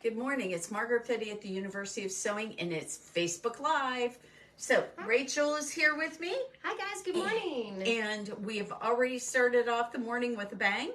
Good morning. It's Margaret Fetty at the University of Sewing, and it's Facebook Live. So, Rachel is here with me. Hi, guys. Good morning. And we've already started off the morning with a bang.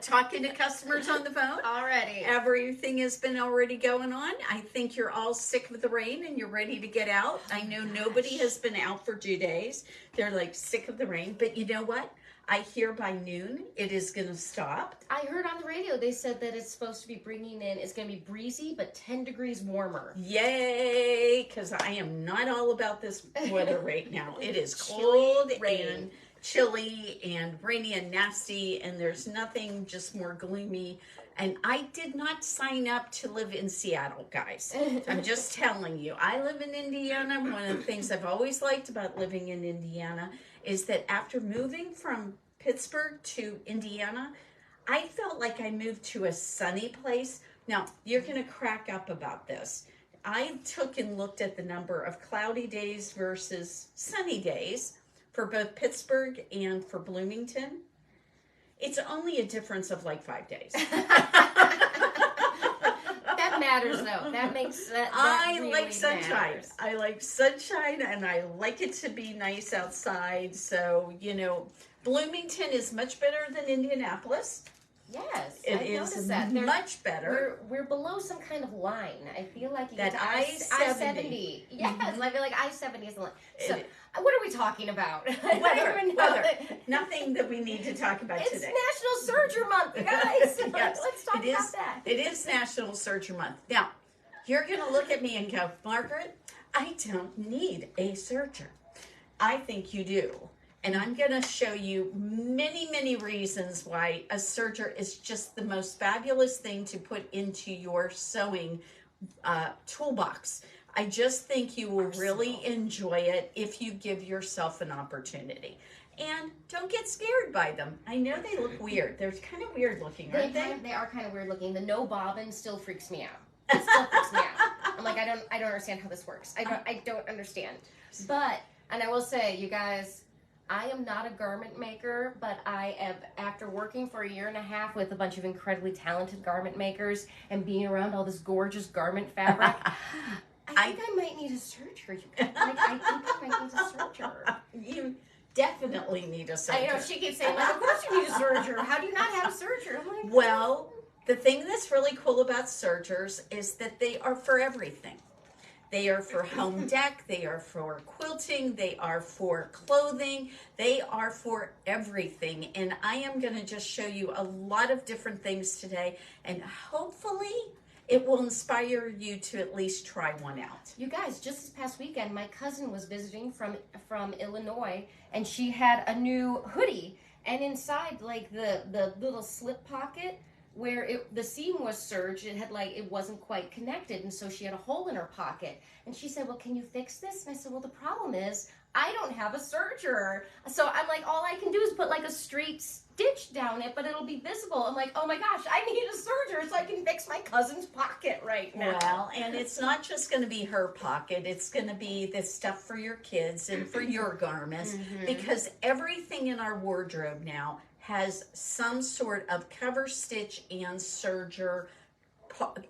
Talking to customers on the phone. Already. Everything has been already going on. I think you're all sick of the rain and you're ready to get out. I know nobody has been out for 2 days. They're like sick of the rain. But you know what? I hear by noon it is going to stop. I heard on the radio they said that it's supposed to be bringing in, it's going to be breezy, but 10 degrees warmer. Yay! Because I am not all about this weather right now. It is cold and chilly and rainy and nasty, and there's nothing just more gloomy. And I did not sign up to live in Seattle, guys. I'm just telling you. I live in Indiana. One of the things I've always liked about living in Indiana is that after moving from Pittsburgh to Indiana, I felt like I moved to a sunny place. Now, you're going to crack up about this. I took and looked at the number of cloudy days versus sunny days for both Pittsburgh and for Bloomington. It's only a difference of like 5 days. That matters, though. That makes that I really like sunshine. matters. I like sunshine, and I like it to be nice outside. So, you know, Bloomington is much better than Indianapolis. Yes, It I is noticed that. much better. We're below some kind of line. I feel like you That get to I-70. Yes, I feel like I-70 is the line. So, what are we talking about? Weather. Nothing that we need to talk about It's today. National Serger Month, guys. Yes, Let's talk about that. It is National Serger Month. Now, you're going to look at me and go, Margaret, I don't need a serger. I think you do. And I'm going to show you many, many reasons why a serger is just the most fabulous thing to put into your sewing toolbox. I just think you will really enjoy it if you give yourself an opportunity. And don't get scared by them. I know they look weird. They're kind of weird looking, aren't they? They are kind of weird looking. The no bobbin still freaks me out. It still freaks me out. I'm like, I don't understand how this works. I don't understand. But, and I will say, you guys, I am not a garment maker, but I am, after working for 1.5 years with a bunch of incredibly talented garment makers and being around all this gorgeous garment fabric, I think I might need a serger. Like, I think I might need a serger. You definitely need a serger. I know, she keeps saying, like, of course you need a serger. How do you not have a serger? I'm like, well, the thing that's really cool about sergers is that they are for everything. They are for home deck, they are for quilting, they are for clothing, they are for everything. And I am going to just show you a lot of different things today, and hopefully it will inspire you to at least try one out. you guys, just this past weekend, my cousin was visiting from Illinois, and she had a new hoodie, and inside, like, the little slip pocket where the seam was serged, it had it wasn't quite connected, and so she had a hole in her pocket. And she said, well, can you fix this? And I said, well, the problem is I don't have a serger. So I'm like, all I can do is put like a straight stitch down it, but it'll be visible. I'm like, oh my gosh, I need a serger so I can fix my cousin's pocket right now. Well, and it's not just going to be her pocket, it's going to be the stuff for your kids and for your garments, because everything in our wardrobe now has some sort of cover stitch and serger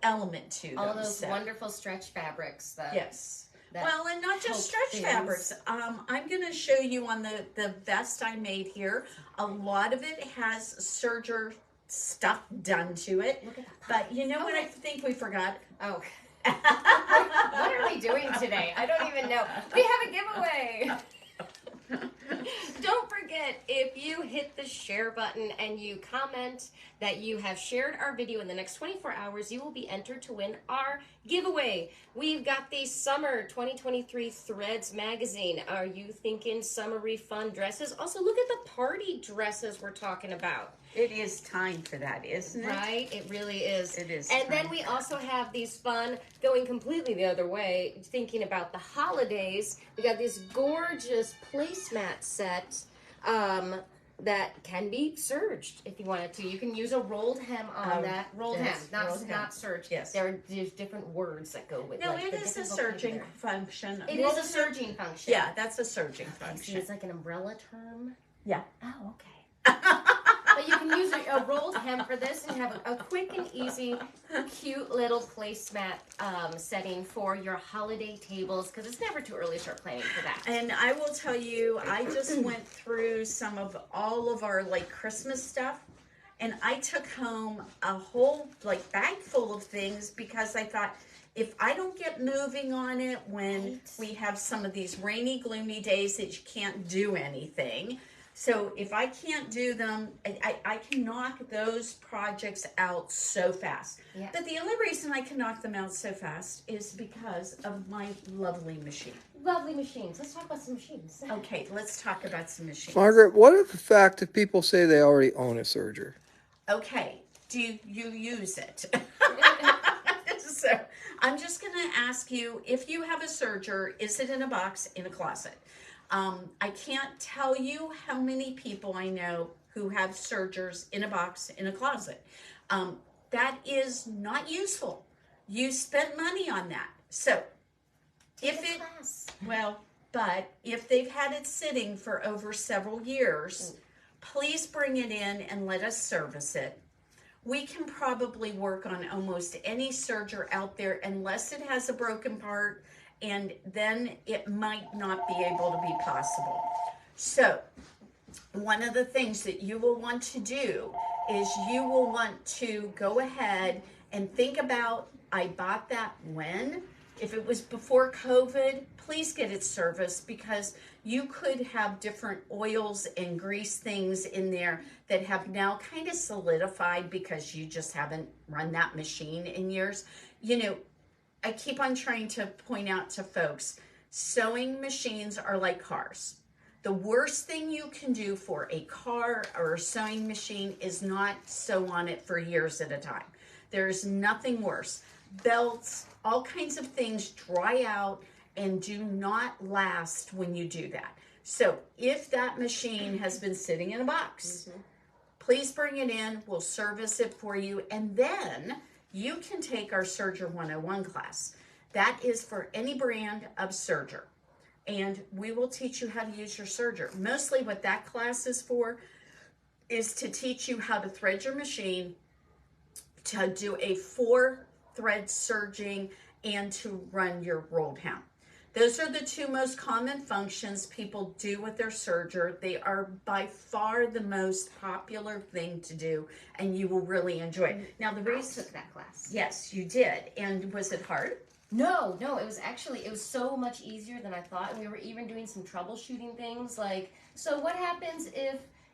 element to them. All those wonderful stretch fabrics. Yes. Well, and not just stretch fabrics. I'm going to show you on the vest I made here. A lot of it has serger stuff done to it. Look at that. But you know what I think we forgot? Oh. What are we doing today? I don't even know. We have a giveaway. Don't forget, if you hit the share button and you comment that you have shared our video in the next 24 hours, you will be entered to win our giveaway. We've got the Summer 2023 Threads magazine. Are you thinking summery fun dresses? Also, look at the party dresses we're talking about. It is time for that, isn't it? Right? It really is. It is. And then we also have these fun, going completely the other way, thinking about the holidays. We got this gorgeous placemat set that can be serged if you wanted to. You can use a rolled hem on that. Rolled hem, not serged. Yes. There's different words that go with it. No, it is a serging function. It is a serging function. Yeah, that's a serging function. It's like an umbrella term. Yeah. Oh, okay. But you can use a rolled hem for this and have a quick and easy, cute little placemat setting for your holiday tables, because it's never too early to start planning for that. And I will tell you, I just went through some of all of our like Christmas stuff, and I took home a whole like bag full of things because I thought, if I don't get moving on it when we have some of these rainy, gloomy days that you can't do anything. So if I can't do them, I can knock those projects out so fast. Yeah. But the only reason I can knock them out so fast is because of my lovely machine. Lovely machines. Let's talk about some machines. Okay, let's talk about some machines. Margaret, what if the fact if people say they already own a Serger? Okay, do you use it? So I'm just going to ask you, if you have a Serger, is it in a box, in a closet? I can't tell you how many people I know who have Sergers in a box, in a closet. That is not useful. You spent money on that. So if it, well, but if they've had it sitting for over several years, please bring it in and let us service it. We can probably work on almost any Serger out there unless it has a broken part, and then it might not be able to be possible. So one of the things that you will want to do is you will want to go ahead and think about, I bought that when? If it was before COVID, please get it serviced, because you could have different oils and grease things in there that have now kind of solidified because you just haven't run that machine in years. You know, I keep on trying to point out to folks, sewing machines are like cars. The worst thing you can do for a car or a sewing machine is not sew on it for years at a time. There's nothing worse. Belts, all kinds of things dry out and do not last when you do that. So if that machine has been sitting in a box, please bring it in. We'll service it for you. And then you can take our Serger 101 class. That is for any brand of Serger. And we will teach you how to use your Serger. Mostly what that class is for is to teach you how to thread your machine, to do a 4-thread serging, and to run your rolled hem. Those are the two most common functions people do with their Serger. They are by far the most popular thing to do, and you will really enjoy it. Now, the reason I took that class. Yes, you did. And was it hard? No, it was so much easier than I thought. And we were even doing some troubleshooting things like, so what happens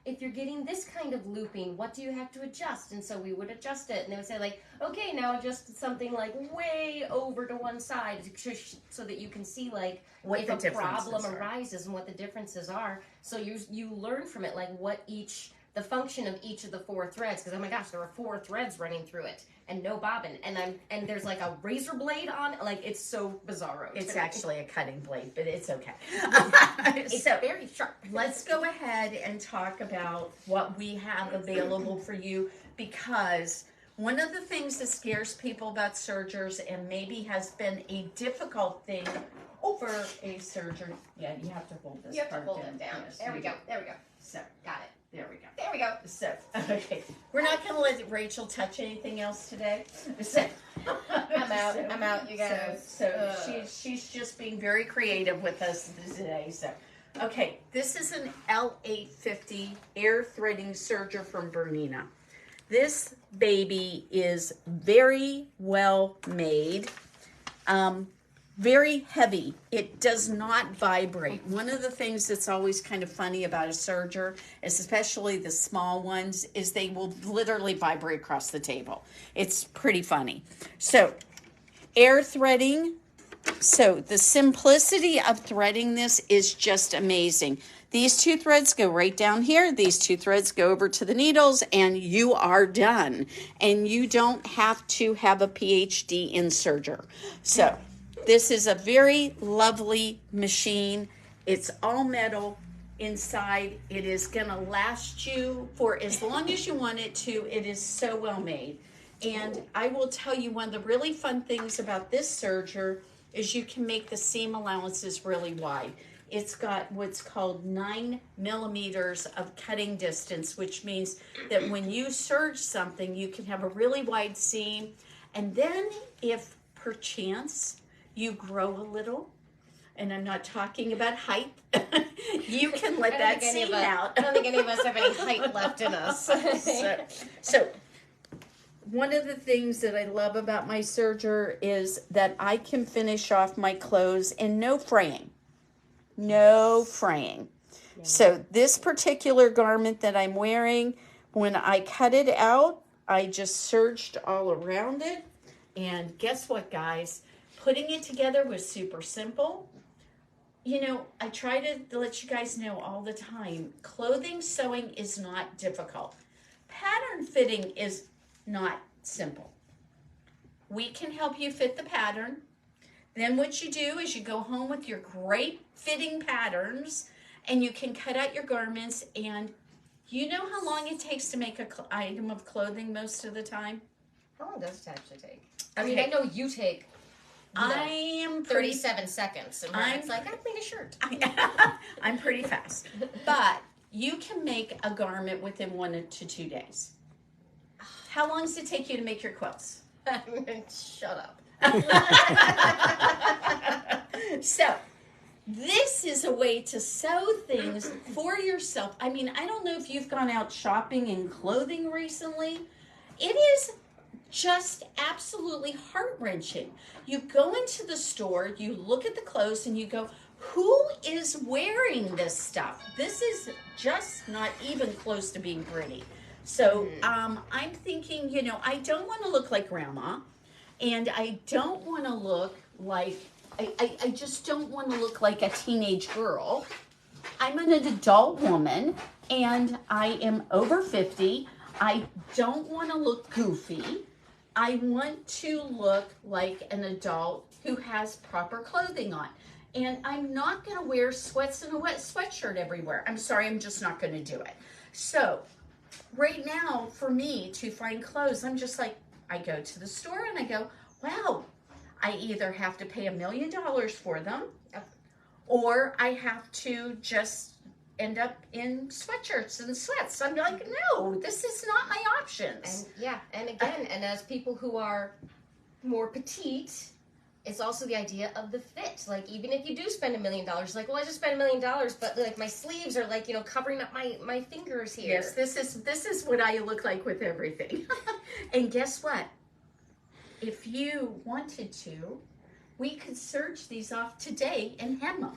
if you're getting this kind of looping, what do you have to adjust? And so we would adjust it, and they would say like, okay, now adjust something like way over to one side, so that you can see like what if a problem arises and what the differences are. So you learn from it like what the function of each of the 4 threads, because oh my gosh, there were 4 threads running through it and no bobbin, and there's like a razor blade on, like it's so bizarro. It's actually a cutting blade, but it's okay. It's so very sharp. Let's go ahead and talk about what we have available for you, because one of the things that scares people about Sergers, and maybe has been a difficult thing over a Serger. Yeah, you have to hold this. You have to hold it down. Yes, There we go. So, Got it. there we go. There we go. So, okay. We're not going to let Rachel touch anything else today. So, I'm out, you guys. So she's just being very creative with us today. So, okay. This is an L850 air threading serger from Bernina. This baby is very well made. Very heavy. It does not vibrate. One of the things that's always kind of funny about a Serger, especially the small ones, is they will literally vibrate across the table. It's pretty funny. So, air threading. So, the simplicity of threading this is just amazing. These 2 threads go right down here. These 2 threads go over to the needles, and you are done. And you don't have to have a PhD in Serger. So, this is a very lovely machine. It's all metal inside. It is going to last you for as long as you want it to. It is so well made. And I will tell you, one of the really fun things about this Serger is you can make the seam allowances really wide. It's got what's called 9 millimeters of cutting distance, which means that when you serge something, you can have a really wide seam. And then if perchance you grow a little, and I'm not talking about height, you can let that seam out. I don't think any of us have any height left in us. So one of the things that I love about my serger is that I can finish off my clothes in no fraying. No fraying. Yeah. So this particular garment that I'm wearing, when I cut it out, I just serged all around it. And guess what, guys? Putting it together was super simple. You know, I try to let you guys know all the time, clothing sewing is not difficult. Pattern fitting is not simple. We can help you fit the pattern. Then what you do is you go home with your great fitting patterns and you can cut out your garments. And you know how long it takes to make an item of clothing most of the time? How long does it actually take? I mean, I know you take I am 37 seconds. And it's like, I made a shirt. I'm pretty fast. But you can make a garment within 1 to 2 days. How long does it take you to make your quilts? Shut up. So, this is a way to sew things for yourself. I mean, I don't know if you've gone out shopping in clothing recently. It is just absolutely heart-wrenching. You go into the store, you look at the clothes, and you go, who is wearing this stuff? This is just not even close to being pretty. So I'm thinking, you know, I don't want to look like grandma, and I don't want to look like, I just don't want to look like a teenage girl. I'm an adult woman, and I am over 50. I don't want to look goofy. I want to look like an adult who has proper clothing on. And I'm not going to wear sweats and a wet sweatshirt everywhere. I'm sorry, I'm just not going to do it. So right now, for me to find clothes, I'm just like, I go to the store and I go, wow, I either have to pay $1 million for them, or I have to just end up in sweatshirts and sweats. I'm like, no, this is not my options. And again, and as people who are more petite, it's also the idea of the fit. Like, even if you do spend $1 million, like, well, I just spent $1 million, but like my sleeves are like, you know, covering up my fingers here. Yes, this is what I look like with everything. And guess what? If you wanted to, we could serge these off today and hem them.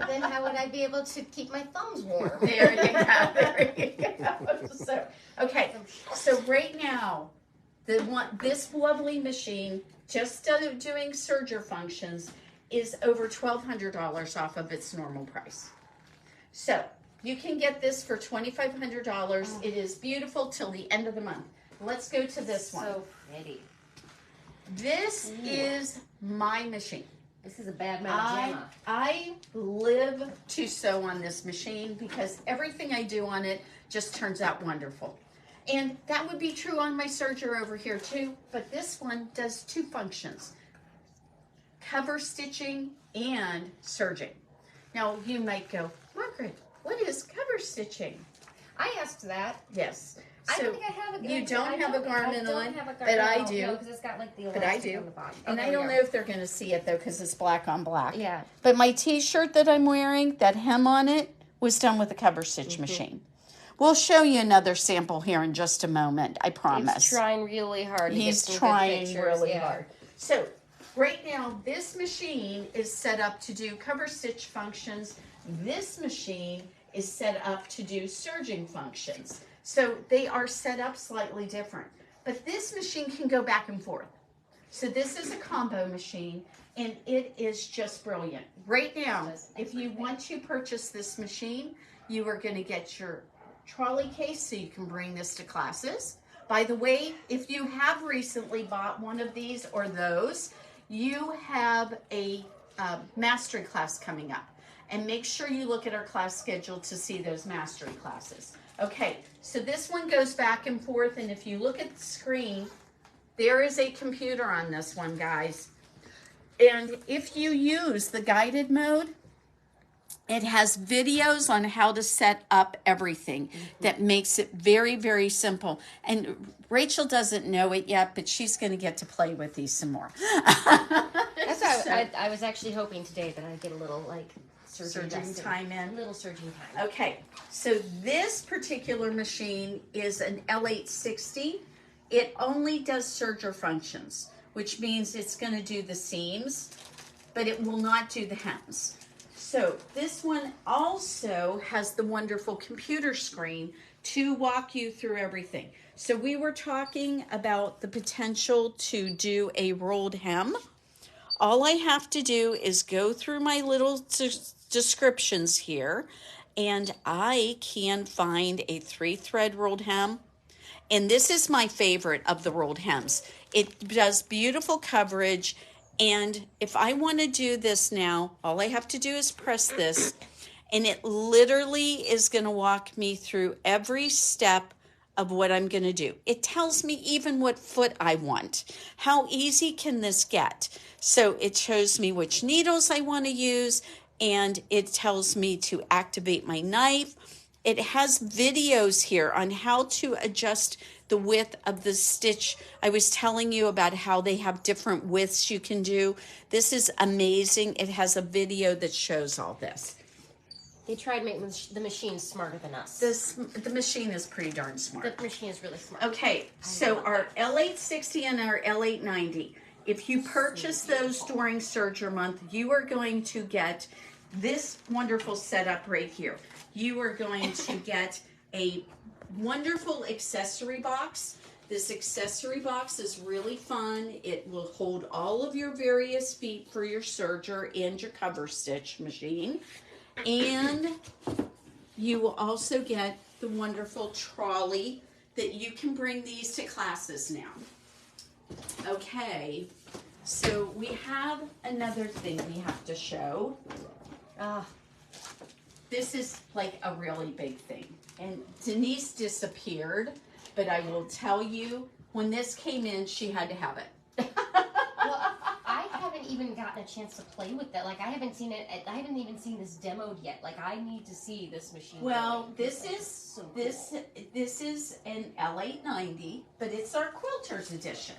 Then how would I be able to keep my thumbs warm? There you go. There you go. So, okay. So right now, this lovely machine, just doing serger functions, is over $1,200 off of its normal price. So you can get this for $2,500. It is beautiful till the end of the month. Let's go to this one. So pretty. This is my machine. This is a bad mamma. I live to sew on this machine because everything I do on it just turns out wonderful. And that would be true on my serger over here too, but this one does 2 functions: cover stitching and serging. Now you might go, Margaret, what is cover stitching? I asked that. Yes. I So don't think I have a you don't have a garment on, but but I do. because it's got like the But I elastic do. on the bottom. And Okay, I don't know if they're going to see it though because it's black on black. Yeah. But my t-shirt that I'm wearing, that hem on it, was done with a cover stitch machine. We'll show you another sample here in just a moment, I promise. He's trying really hard. He's trying really hard. So right now, this machine is set up to do cover stitch functions. This machine is set up to do serging functions. So they are set up slightly different. But this machine can go back and forth. So this is a combo machine, and it is just brilliant. Right now, if you want to purchase this machine, you are going to get your trolley case so you can bring this to classes. By the way, if you have recently bought one of these or those, you have a mastery class coming up. And make sure you look at our class schedule to see those mastery classes. Okay, so this one goes back and forth, and if you look at the screen, there is a computer on this one, guys. And if you use the guided mode, it has videos on how to set up everything that makes it very, very simple. And Rachel doesn't know it yet, but she's going to get to play with these some more. That's why I was actually hoping today that I'd get a little like Surging time in. A little surging time. Okay, so this particular machine is an L860. It only does serger functions, which means it's going to do the seams, but it will not do the hems. So this one also has the wonderful computer screen to walk you through everything. So we were talking about the potential to do a rolled hem. All I have to do is go through my little descriptions here, and I can find a 3-thread rolled hem. And this is my favorite of the rolled hems. It does beautiful coverage. And if I want to do this now, all I have to do is press this, and it literally is going to walk me through every step of what I'm going to do. It tells me even what foot I want. How easy can this get? So it shows me which needles I want to use, and it tells me to activate my knife. It has videos here on how to adjust the width of the stitch. I was telling you about how they have different widths you can do. This is amazing. It has a video that shows all this. They tried making the machine smarter than us. The machine is pretty darn smart. The machine is really smart. Okay, so our L860 and our L890, if you purchase those during Serger month, you are going to get this wonderful setup right here. You are going to get a wonderful accessory box. This accessory box is really fun. It will hold all of your various feet for your serger and your cover stitch machine. And you will also get the wonderful trolley that you can bring these to classes now. Okay, so we have another thing we have to show. This is like a really big thing. And Denise disappeared, but I will tell you, when this came in, she had to have it. Well, I haven't even gotten a chance to play with that. Like, I haven't seen it. I haven't even seen this demoed yet. Like, I need to see this machine. Well, this like, is so cool. this is an L890, but it's our quilters edition.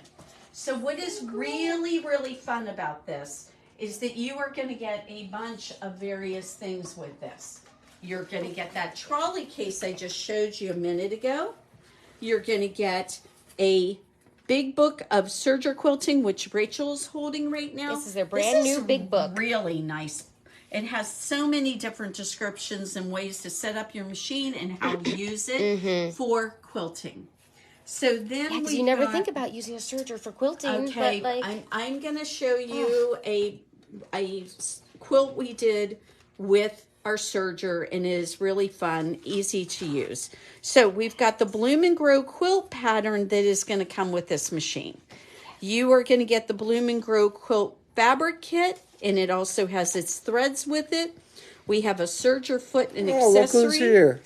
So what is really, really fun about this is that you are going to get a bunch of various things with this. You're going to get that trolley case I just showed you a minute ago. You're going to get a big book of serger quilting, which Rachel is holding right now. This is their brand new big book. Really nice. It has so many different descriptions and ways to set up your machine and how to use it for quilting. So then you never think about using a serger for quilting. Okay, but like, I'm going to show you a quilt we did with our serger, and it is really fun, easy to use. So we've got the Bloom and Grow quilt pattern that is going to come with this machine. You are going to get the Bloom and Grow quilt fabric kit, and it also has its threads with it. We have a serger foot and accessory. Look who's here.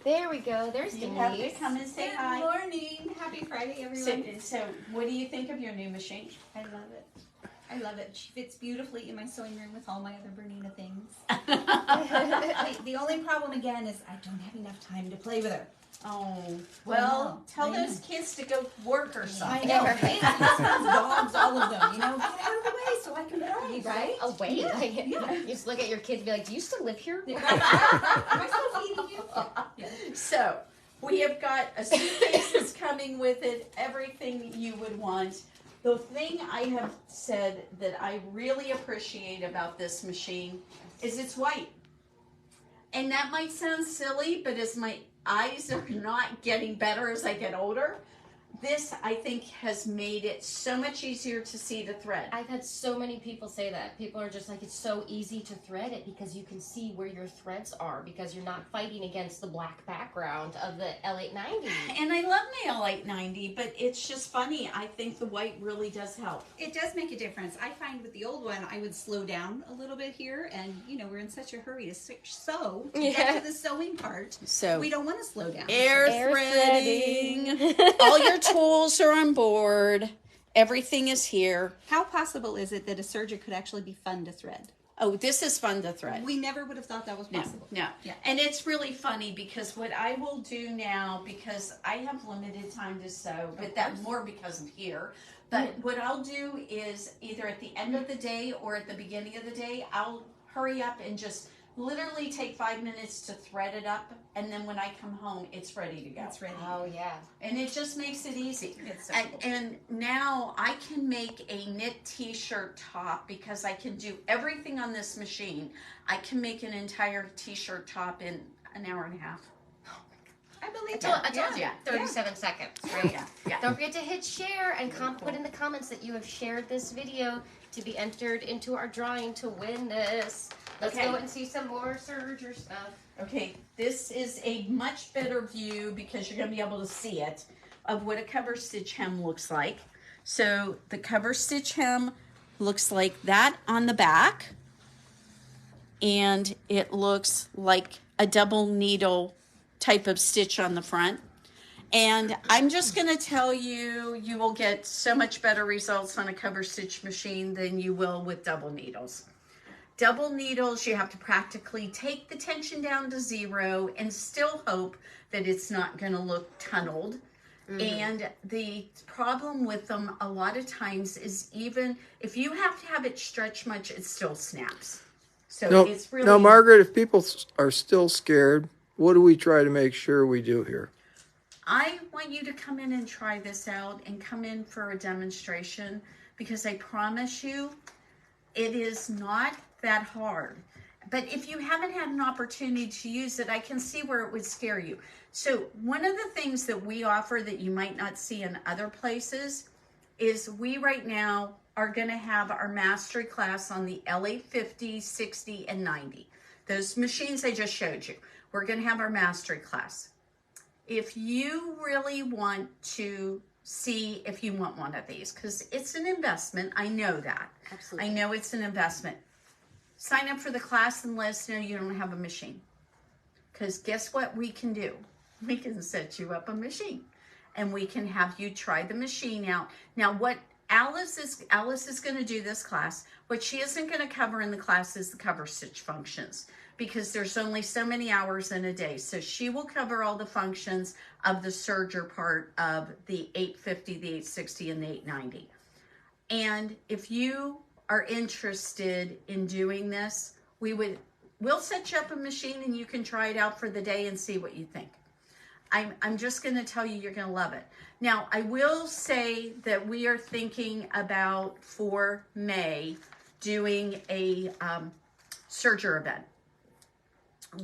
There we go. There's Denise. You have to come and say hi. Good morning. Happy Friday, everyone. So what do you think of your new machine? I love it. I love it. She fits beautifully in my sewing room with all my other Bernina things. The only problem, again, is I don't have enough time to play with her. Oh, well, tell I know. those kids to go work or something. I know. Kids, husbands, dogs, all of them. You know, get out of the way so I can play, right? Oh, wait. Yeah. You just look at your kids and be like, do you still live here? Am I still feeding you? Yeah. So, we have got a suitcase that's coming with it, everything you would want. The thing I have said that I really appreciate about this machine is it's white. And that might sound silly, but as my eyes are not getting better as I get older, this, I think, has made it so much easier to see the thread. I've had so many people say that. People are just like, it's so easy to thread it because you can see where your threads are because you're not fighting against the black background of the L890. And I love my L890, but it's just funny. I think the white really does help. It does make a difference. I find with the old one, I would slow down a little bit here, and you know we're in such a hurry to sew to get to the sewing part. So we don't want to slow down. Air threading. All your tools are on board. everything is here. How possible is it that a serger could actually be fun to thread? Oh, this is fun to thread. We never would have thought that was possible. No. Yeah. And it's really funny because what I will do now, because I have limited time to sew, but that's more because of here. But what I'll do is either at the end of the day or at the beginning of the day, I'll hurry up and just literally take 5 minutes to thread it up. And then when I come home, it's ready to go. It's ready. Oh yeah. And it just makes it easy. It's so cool. And now I can make a knit t-shirt top because I can do everything on this machine. I can make an entire t-shirt top in an hour and a half. I believe I told you, 37 seconds, right? Yeah. Don't forget to hit share and put in the comments that you have shared this video to be entered into our drawing to win this. Let's Okay. go and see some more Serger stuff. Okay, this is a much better view because you're going to be able to see it of what a cover stitch hem looks like. So the cover stitch hem looks like that on the back, and it looks like a double needle type of stitch on the front. And I'm just going to tell you, you will get so much better results on a cover stitch machine than you will with double needles. Double needles, you have to practically take the tension down to 0 and still hope that it's not going to look tunneled. And the problem with them a lot of times is even if you have to have it stretch much, it still snaps. So it's really... Now, Margaret, if people are still scared, what do we try to make sure we do here? I want you to come in and try this out and come in for a demonstration because I promise you it is not that hard. But if you haven't had an opportunity to use it, I can see where it would scare you. So one of the things that we offer that you might not see in other places is we right now are going to have our mastery class on the L850, 60, and 90. Those machines I just showed you. We're going to have our mastery class. If you really want to see if you want one of these, because it's an investment, I know that. Absolutely. I know it's an investment. Sign up for the class and let us know you don't have a machine. Because guess what we can do? We can set you up a machine. And we can have you try the machine out. Now what Alice is going to do this class. What she isn't going to cover in the class is the cover stitch functions. Because there's only so many hours in a day. So she will cover all the functions of the serger part of the 850, the 860, and the 890. And if you are interested in doing this, we'll set you up a machine and you can try it out for the day and see what you think. I'm just going to tell you, you're going to love it. Now, I will say that we are thinking about for May doing a serger event.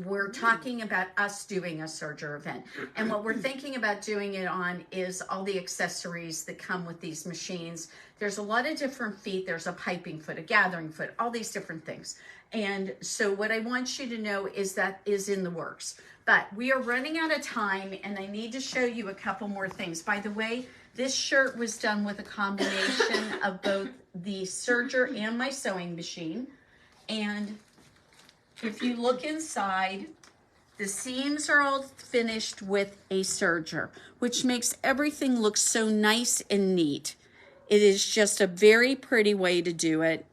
We're talking about us doing a serger event. And what we're thinking about doing it on is all the accessories that come with these machines. There's a lot of different feet. There's a piping foot, a gathering foot, all these different things. And so what I want you to know is that is in the works. But we are running out of time and I need to show you a couple more things. By the way, this shirt was done with a combination of both the serger and my sewing machine. And if you look inside, the seams are all finished with a serger, which makes everything look so nice and neat. It is just a very pretty way to do it.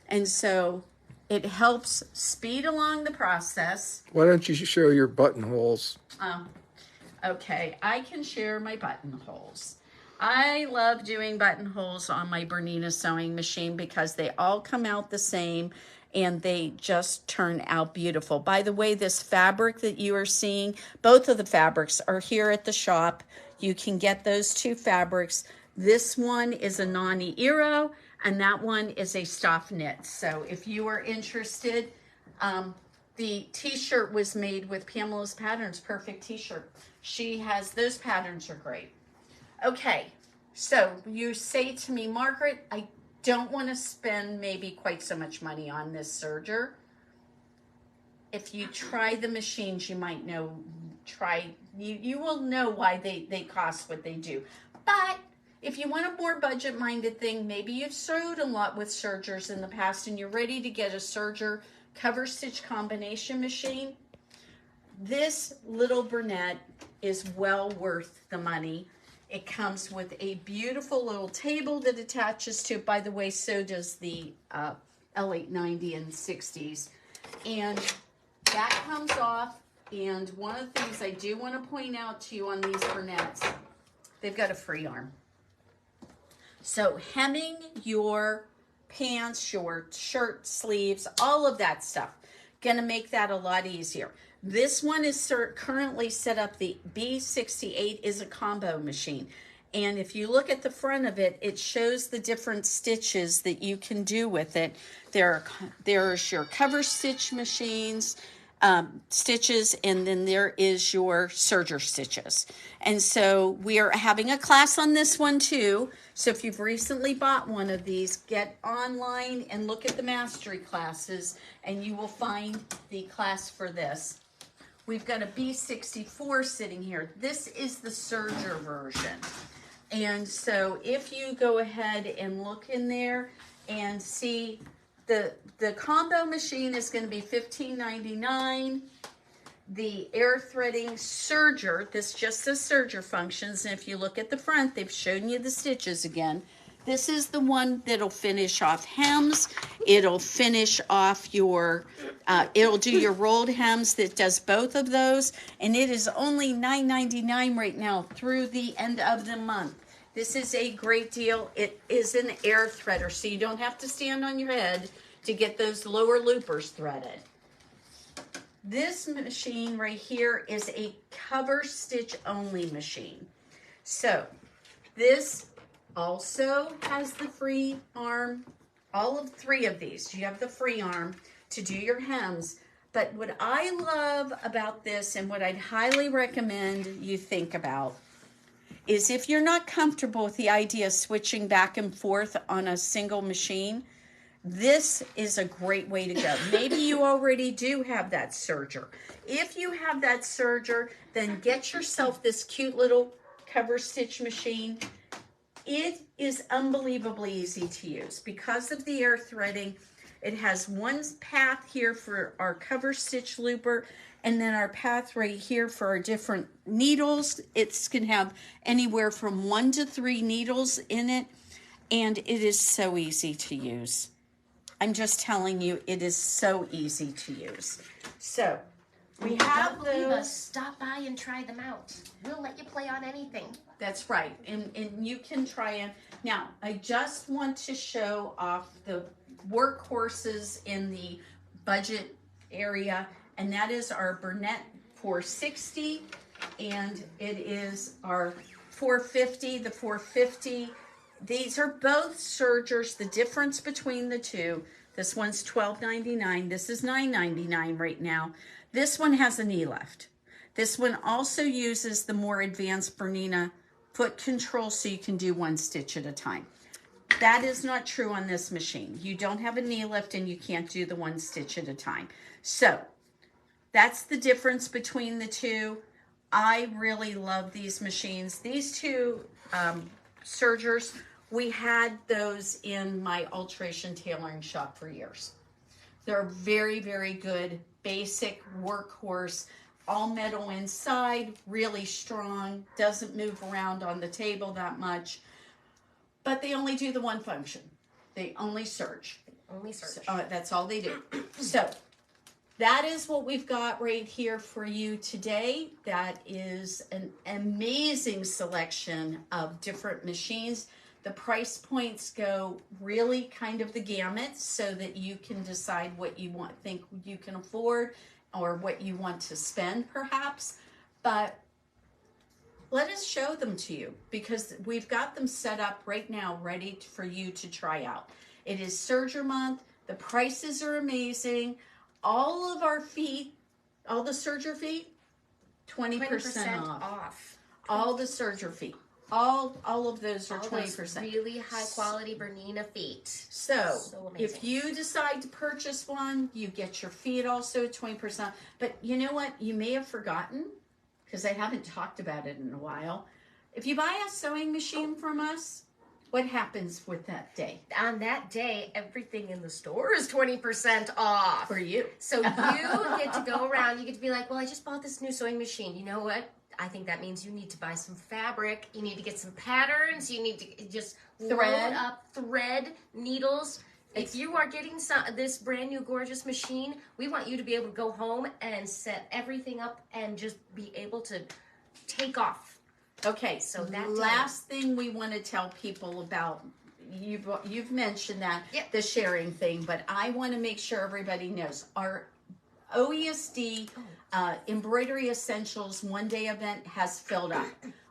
And so it helps speed along the process. Why don't you show your buttonholes? Okay, I can share my buttonholes. I love doing buttonholes on my Bernina sewing machine because they all come out the same and they just turn out beautiful. By the way, this fabric that you are seeing, both of the fabrics are here at the shop. You can get those two fabrics. This one is a Nani Iro, and that one is a Stoff Knit. So if you are interested, the t-shirt was made with Pamela's Patterns, perfect t-shirt. She has, those patterns are great. Okay, so you say to me, Margaret, I don't want to spend maybe quite so much money on this serger. If you try the machines, you might know, you will know why they cost what they do. But if you want a more budget-minded thing, maybe you've sewed a lot with sergers in the past and you're ready to get a serger cover stitch combination machine, this little Bernette is well worth the money. It comes with a beautiful little table that attaches to it. By the way, so does the L890 and 60s. And that comes off. And one of the things I do want to point out to you on these Bernettes, they've got a free arm. So hemming your pants, your shirt sleeves, all of that stuff, gonna make that a lot easier. This one is currently set up, the B68 is a combo machine. And if you look at the front of it, it shows the different stitches that you can do with it. There's your cover stitch machines, stitches, and then there is your serger stitches. And so we are having a class on this one too. So if you've recently bought one of these, get online and look at the mastery classes and you will find the class for this. We've got a B64 sitting here. This is the Serger version. And so if you go ahead and look in there and see, the combo machine is going to be $15.99. The air threading serger, this just says serger functions, and if you look at the front, they've shown you the stitches again. This is the one that'll finish off hems. It'll finish off your, it'll do your rolled hems. That does both of those, and it is only $9.99 right now through the end of the month. This is a great deal. It is an air threader, so you don't have to stand on your head to get those lower loopers threaded. This machine right here is a cover stitch only machine. So this also has the free arm. All of three of these, you have the free arm to do your hems. But what I love about this and what I'd highly recommend you think about is if you're not comfortable with the idea of switching back and forth on a single machine, this is a great way to go. Maybe you already do have that serger. If you have that serger, then get yourself this cute little cover stitch machine. It is unbelievably easy to use because of the air threading. It has one path here for our cover stitch looper, and then our path right here for our different needles. It's going to have anywhere from 1 to 3 needles in it, and it is so easy to use. I'm just telling you, it is so easy to use. So we have Don't believe us, those. stop by and try them out. We'll let you play on anything. That's right, and you can try it. Now, I just want to show off the workhorses in the budget area, and that is our Bernina 460, and it is our 450, the 450. These are both sergers. The difference between the two, this one's $12.99, this is $9.99 right now. This one has a knee lift. This one also uses the more advanced Bernina foot control, so you can do 1 stitch at a time. That is not true on this machine. You don't have a knee lift and you can't do the 1 stitch at a time. So that's the difference between the two. I really love these machines. These two sergers, we had those in my alteration tailoring shop for years. They're very, very good, basic workhorse, all metal inside, really strong, doesn't move around on the table that much, but they only do the one function. They only serge. Only search. That's all they do. So that is what we've got right here for you today. That is an amazing selection of different machines. The price points go really kind of the gamut so that you can decide what you think you can afford or what you want to spend perhaps. But let us show them to you because we've got them set up right now ready for you to try out. It is Serger month. The prices are amazing. All of our feet, all the serger feet, 20% off. All the serger feet. All of those are 20%. Really high quality Bernina feet. So amazing. if you decide to purchase one, you get your feet also 20%. But you know what? You may have forgotten, because I haven't talked about it in a while. If you buy a sewing machine from us, what happens with that day? On that day, everything in the store is 20% off. For you. So you get to go around, you get to be like, well, I just bought this new sewing machine. You know what? I think that means you need to buy some fabric. You need to get some patterns. You need to just Thread. load up thread, needles. If you are getting this brand new gorgeous machine, we want you to be able to go home and set everything up and just be able to take off. Okay, so that last thing we want to tell people about, you've mentioned that, Yep. the sharing thing, but I want to make sure everybody knows our OESD Embroidery Essentials one-day event has filled up.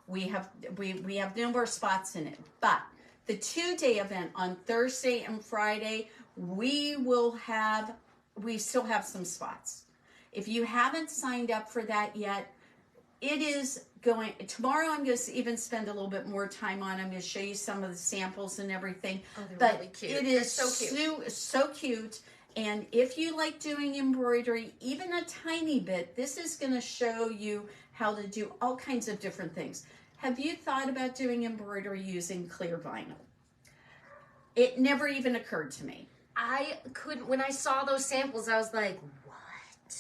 We have no more spots in it, but the 2-day event on Thursday and Friday, we still have some spots. If you haven't signed up for that yet, it is tomorrow I'm going to even spend a little bit more time on. I'm going to show you some of the samples and everything. Oh, they're but really cute. It They're is so cute. so cute. And if you like doing embroidery, even a tiny bit, this is going to show you how to do all kinds of different things. Have you thought about doing embroidery using clear vinyl? It never even occurred to me. I couldn't, when I saw those samples, I was like, what?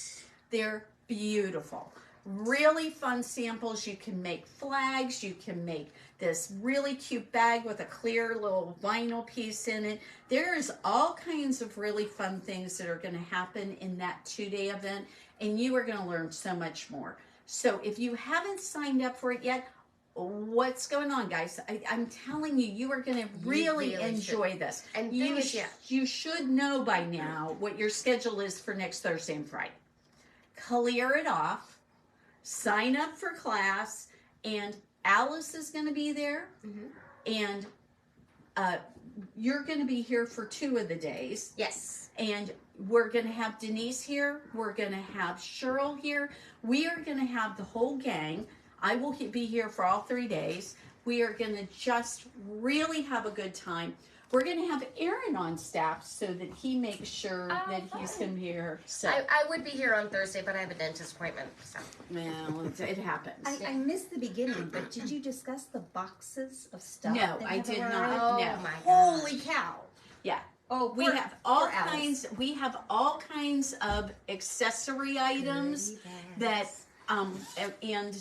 They're beautiful. Really fun samples. You can make flags. You can make this really cute bag with a clear little vinyl piece in it. There's all kinds of really fun things that are going to happen in that 2-day event, and you are going to learn so much more. So if you haven't signed up for it yet, what's going on, guys? I'm telling you, you are going to really enjoy this. And you should know by now what your schedule is for next Thursday and Friday. Clear it off. Sign up for class, and Alice is going to be there, and you're going to be here for 2 of the days. Yes. And we're going to have Denise here. We're going to have Cheryl here. We are going to have the whole gang. I will be here for all 3 days. We are going to just really have a good time. We're going to have Aaron on staff so that he makes sure that he's going to be here. So I would be here on Thursday, but I have a dentist appointment. So. well, it happens. I missed the beginning, but did you discuss the boxes of stuff? No, that I have did arrived? not. Oh No. my gosh. Holy cow! Yeah. Oh, We poor- have all poor Alice. kinds. We have all kinds of accessory items that and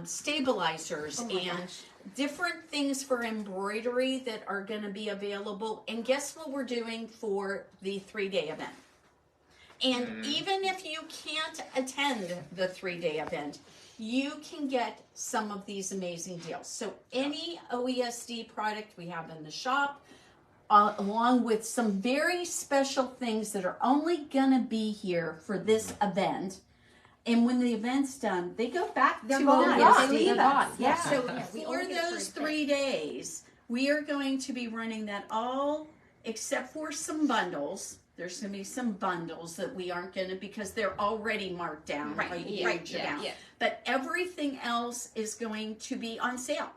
stabilizers Oh my and gosh. different things for embroidery that are going to be available. And guess what we're doing for the 3-day event? And even if you can't attend the 3-day event, you can get some of these amazing deals. So any OESD product we have in the shop, along with some very special things that are only going to be here for this event. And when the event's done, they go back They're to gone. OESD. They leave us. Yeah. So we for only get those free 3 days, we are going to be running that all except for some bundles. There's going to be some bundles that we aren't going to, because they're already marked down. Right. a Yeah. huge Yeah. amount. Yeah. But everything else is going to be on sale.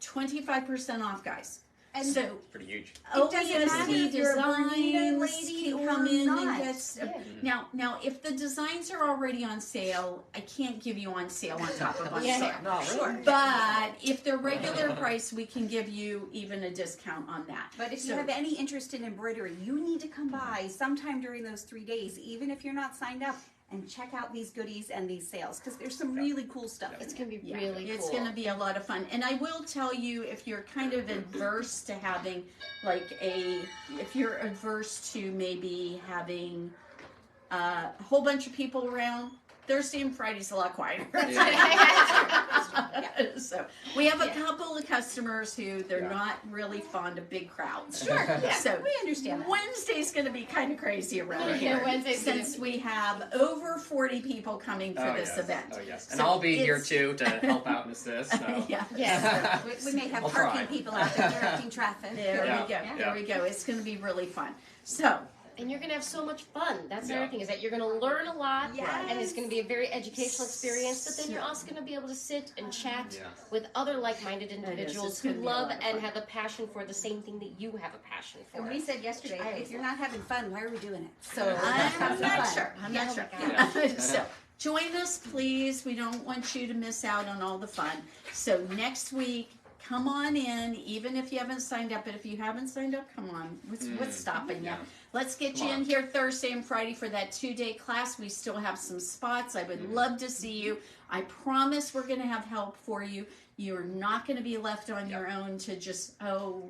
25% off, guys. And so Pretty huge. It doesn't matter if you're a Bernina designs lady can or come in not. and get now if the designs are already on sale, I can't give you on sale on top of on sale. No, Sure. But if they're regular price, we can give you even a discount on that. But if you So- have any interest in embroidery, you need to come by sometime during those 3 days, even if you're not signed up, and check out these goodies and these sales, because there's some really cool stuff. It's in going to be Yeah, really it's cool. going to be a lot of fun. And I will tell you, if you're kind of adverse to having if you're adverse to maybe having a whole bunch of people around, Thursday and Friday's a lot quieter. So we have a couple of customers who they're not really fond of big crowds. Sure, yeah, So we understand that. Wednesday's going to be kind of crazy around here. Wednesday's gonna since we have over 40 people coming for this yes. event. Oh yes, and So I'll be here it's- too to help out and assist. So. Yeah. Yeah. We may have I'll parking try. people out there directing traffic. There Yeah, we go. yeah. There we go. It's going to be really fun. So, And you're going to have so much fun. That's the Yeah. other thing, is that you're going to learn a lot. Yes. And it's going to be a very educational experience. But then you're also going to be able to sit and chat Yeah. with other like-minded individuals It's who gonna be a love lot of and fun. have a passion for the same thing that you have a passion for. And we said yesterday, if you're not having fun, why are we doing it? So I'm not fun. sure. I'm not Oh sure. my gosh. So, join us, please. We don't want you to miss out on all the fun. So, next week, come on in, even if you haven't signed up. But if you haven't signed up, come on. What's stopping you? Yeah. Let's get Come you in on. here Thursday and Friday for that 2-day class. We still have some spots. I would love to see you. I promise we're going to have help for you. You're not going to be left on your own to just, I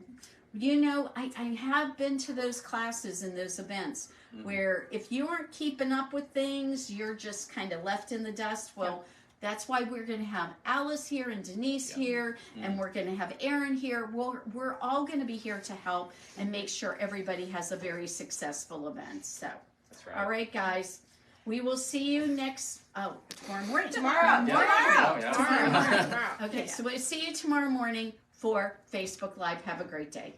have been to those classes and those events where if you aren't keeping up with things, you're just kind of left in the dust. Well, that's why we're going to have Alice here and Denise here, and we're going to have Aaron here. We're all going to be here to help and make sure everybody has a very successful event. So, That's right. all right, guys. We will see you tomorrow morning. Tomorrow. Okay, so we'll see you tomorrow morning for Facebook Live. Have a great day.